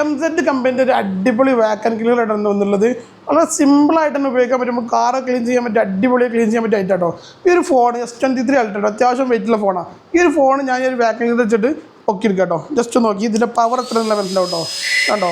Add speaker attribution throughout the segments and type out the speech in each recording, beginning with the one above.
Speaker 1: MZ കമ്പനിൻ്റെ ഒരു അടിപൊളി vacuum cleaner ആയിട്ടാണ് വന്നുള്ളത്. വളരെ സിമ്പിളായിട്ട് തന്നെ ഉപയോഗിക്കാൻ പറ്റും. നമുക്ക് കാറ് ക്ലീൻ ചെയ്യാൻ പറ്റും, അടിപൊളിയായി ക്ലീൻ ചെയ്യാൻ പറ്റും കേട്ടോ. ഈ ഒരു ഫോൺ S23 Ultra അത്യാവശ്യം വെയിറ്റുള്ള ഫോണാണ്. ഈ ഒരു ഫോൺ ഞാൻ ഒരു വാക്വം ക്ലീനർ വെച്ചിട്ട് പൊക്കിയെടുക്കാം കേട്ടോ. ജസ്റ്റ് നോക്കി ഇതിൻ്റെ പവർ എത്ര എന്നുള്ള മനസ്സിലാവും കേട്ടോ. കണ്ടോ,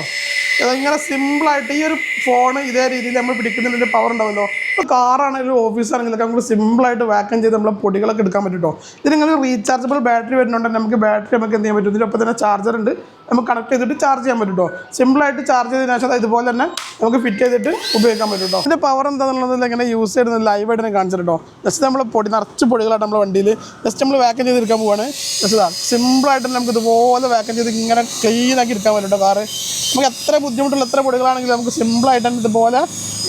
Speaker 1: ഇങ്ങനെ സിമ്പിളായിട്ട് ഈ ഒരു ഫോൺ ഇതേ രീതിയിൽ നമ്മൾ പിടിക്കുന്നതിൻ്റെ പവർ ഉണ്ടാവുമല്ലോ. ഇപ്പോൾ കാറാണെങ്കിലും ഓഫീസാണെങ്കിലൊക്കെ നമുക്ക് സിമ്പിളായിട്ട് വാക്വം ചെയ്ത് നമ്മളെ പൊടികളൊക്കെ എടുക്കാൻ പറ്റും കേട്ടോ. ഇതിനിങ്ങനെ റീചാർജബിൾ ബാറ്ററി വരുന്നുണ്ട്. നമുക്ക് ബാറ്ററി നമുക്ക് എന്ത് ചെയ്യാൻ പറ്റും, ഇതിനൊപ്പം തന്നെ ചാർജർ ഉണ്ട്, നമുക്ക് കണക്ട് ചെയ്തിട്ട് ചാർജ് ചെയ്യാൻ പറ്റും കേട്ടോ. സിമ്പിളായിട്ട് ചാർജ് ചെയ്തതിനു ശേഷം ഇതുപോലെ തന്നെ നമുക്ക് ഫിറ്റ് ചെയ്തിട്ട് ഉപയോഗിക്കാൻ പറ്റും കേട്ടോ. ഇതിൻ്റെ പവർ എന്താണെന്നുള്ളത് ഇങ്ങനെ യൂസ് ചെയ്യുന്നത് ലൈവായിട്ട് തന്നെ കാണിച്ചിട്ട് കേട്ടോ. ജസ്റ്റ് നമ്മൾ നിറച്ച് പൊടികളായിട്ട് നമ്മുടെ വണ്ടിയിൽ ജസ്റ്റ് നമ്മൾ വാക്വം ചെയ്തെടുക്കാൻ പോവുകയാണ്. ജസ്റ്റ് സിമ്പിളായിട്ട് നമുക്ക് ഇതുപോലെ വാക്വം ചെയ്ത് ഇങ്ങനെ ക്ലീനാക്കി എടുക്കാൻ പറ്റും കേട്ടോ. കാറ് നമുക്ക് എത്ര ബുദ്ധിമുട്ടുള്ള എത്ര പൊടികളാണെങ്കിലും നമുക്ക് സിമ്പിളായിട്ട് തന്നെ ഇതുപോലെ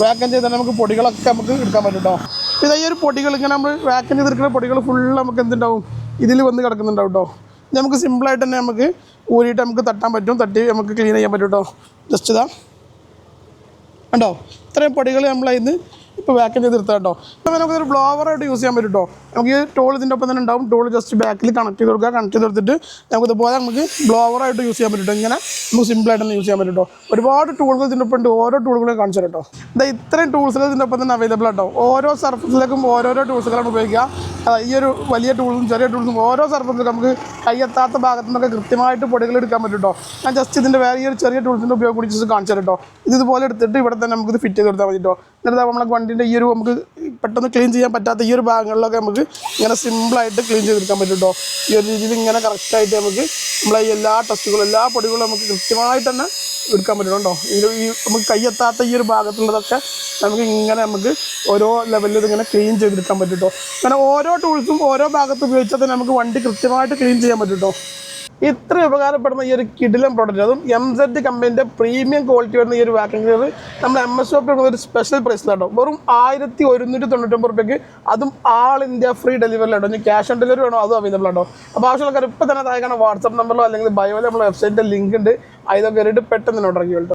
Speaker 1: വാക്വം ചെയ്താൽ നമുക്ക് പൊടികളൊക്കെ നമുക്ക് എടുക്കാൻ പറ്റും കേട്ടോ. ഇത് ഈ ഒരു പൊടികൾ ഇങ്ങനെ നമ്മൾ വാക്വം ചെയ്തെടുക്കുന്ന പൊടികൾ ഫുള്ള് നമുക്ക് എന്തുണ്ടാവും, ഇതിൽ വന്ന് കിടക്കുന്നുണ്ടാവും കേട്ടോ. നമുക്ക് സിമ്പിളായിട്ട് തന്നെ നമുക്ക് ഊരിയിട്ട് നമുക്ക് തട്ടാൻ പറ്റും, തട്ടി നമുക്ക് ക്ലീൻ ചെയ്യാൻ പറ്റും കേട്ടോ. ജസ്റ്റ് ഇതാ കണ്ടോ, ഇത്രയും പൊടികൾ നമ്മളതിന് ഇപ്പോൾ വാക്വം ചെയ്ത് എടുത്താൽ കേട്ടോ. ഇപ്പോൾ നമുക്കൊരു ബ്ലോവറായിട്ട് യൂസ് ചെയ്യാൻ പറ്റും കേട്ടോ. നമുക്ക് ഈ ടൂൾ ഇതിൻ്റെ ഒപ്പം തന്നെ ഉണ്ടാവും. ടൂൾ ജസ്റ്റ് ബാക്കിൽ കണക്ട് ചെയ്ത് കൊടുക്കുക. കണക്ട് ചെയ്ത് കൊടുത്തിട്ട് നമുക്കിതുപോലെ നമുക്ക് ബ്ലോവറായിട്ട് യൂസ് ചെയ്യാൻ പറ്റും. ഇങ്ങനെ നമുക്ക് സിമ്പിളായിട്ട് തന്നെ യൂസ് ചെയ്യാൻ പറ്റും കേട്ടോ. ഒരുപാട് ടൂളുകൾ ഇതിൻ്റെ ഒപ്പം ഉണ്ട്. ഓരോ ടൂളുകളും കാണിച്ചു കേട്ടോ. ഇത്രയും ടൂൾസുകൾ ഇതിൻ്റെ ഒപ്പം തന്നെ അവൈലബിൾ ആട്ടോ. ഓരോ സർഫസിലേക്കും ഓരോരോ ടൂൾസുകളാണ് ഉപയോഗിക്കുക. ഈ ഒരു വലിയ ടൂൾസും ചെറിയ ടൂൾസും ഓരോ സർഫസിലും നമുക്ക് കയ്യെത്താത്ത ഭാഗത്തു നിന്നൊക്കെ കൃത്യമായിട്ട് പൊടികൾ എടുക്കാൻ പറ്റും കേട്ടോ. ഞാൻ ജസ്റ്റ് ഇതിൻ്റെ വേറെ ഈ ഒരു ചെറിയ ടൂൾസിൻ്റെ ഉപയോഗം കൂടി ജസ്റ്റ് കാണിച്ചു കേട്ടോ. ഇതുപോലെ എടുത്തിട്ട് ഇവിടെ തന്നെ നമുക്കിത് ഫിറ്റ് ചെയ്ത് കൊടുത്താൽ മതി കേട്ടോ. എന്നിട്ട് നമ്മളെ വണ്ടിൻ്റെ ഈ ഒരു നമുക്ക് പെട്ടെന്ന് ക്ലീൻ ചെയ്യാൻ പറ്റാത്ത ഈ ഒരു ഭാഗങ്ങളിലൊക്കെ നമുക്ക് ഇങ്ങനെ സിമ്പിളായിട്ട് ക്ലീൻ ചെയ്തെടുക്കാൻ പറ്റും കേട്ടോ. ഈ ഒരു രീതിയിൽ ഇങ്ങനെ കറക്റ്റായിട്ട് നമുക്ക് നമ്മളെ എല്ലാ ടെസ്റ്റുകളും എല്ലാ പൊടികളും നമുക്ക് കൃത്യമായിട്ട് തന്നെ എടുക്കാൻ പറ്റും കേട്ടോ. ഈ നമുക്ക് കയ്യെത്താത്ത ഈ ഒരു ഭാഗത്തുള്ളതൊക്കെ നമുക്ക് ഇങ്ങനെ നമുക്ക് ഓരോ ലെവലിൽ ഇങ്ങനെ ക്ലീൻ ചെയ്തെടുക്കാൻ പറ്റും കേട്ടോ. അങ്ങനെ ഓരോ ടൂൾസും ഓരോ ഭാഗത്ത് ഉപയോഗിച്ചാൽ തന്നെ നമുക്ക് വണ്ടി കൃത്യമായിട്ട് ക്ലീൻ ചെയ്യാൻ പറ്റും കേട്ടോ. ഇത്ര ഉപകാരപ്പെടുന്ന ഈ ഒരു കിടിലൻ പ്രോഡക്റ്റ്, അതും MZ കമ്പനിൻ്റെ പ്രീമിയം ക്വാളിറ്റി വരുന്ന ഈ ഒരു വാക്വം ക്ലീനർ നമ്മൾ MS ഷോപ്പിൽ ഒരു സ്പെഷ്യൽ പ്രൈസിലാട്ടോ. വെറും 1199 രൂപയ്ക്ക്, അതും ആൾ ഇന്ത്യ ഫ്രീ ഡെലിവറി ആട്ടോ. ഇനി ക്യാഷ് ഓൺ ഡെലിവറി വേണോ അതും അവൈലബിൾ ആട്ടോ. അപ്പോൾ ആവശ്യമുള്ള ഇപ്പോൾ തന്നെ താഴെ വാട്സാപ്പ് നമ്പറിലോ അല്ലെങ്കിൽ ബയോയിൽ നമ്മുടെ വെബ്സൈറ്റിൻ്റെ ലിങ്ക് ഉണ്ട്, അതിലൊക്കെ കയറിയിട്ട് പെട്ടെന്ന് ഓർഡർ ചെയ്യുമല്ലോ.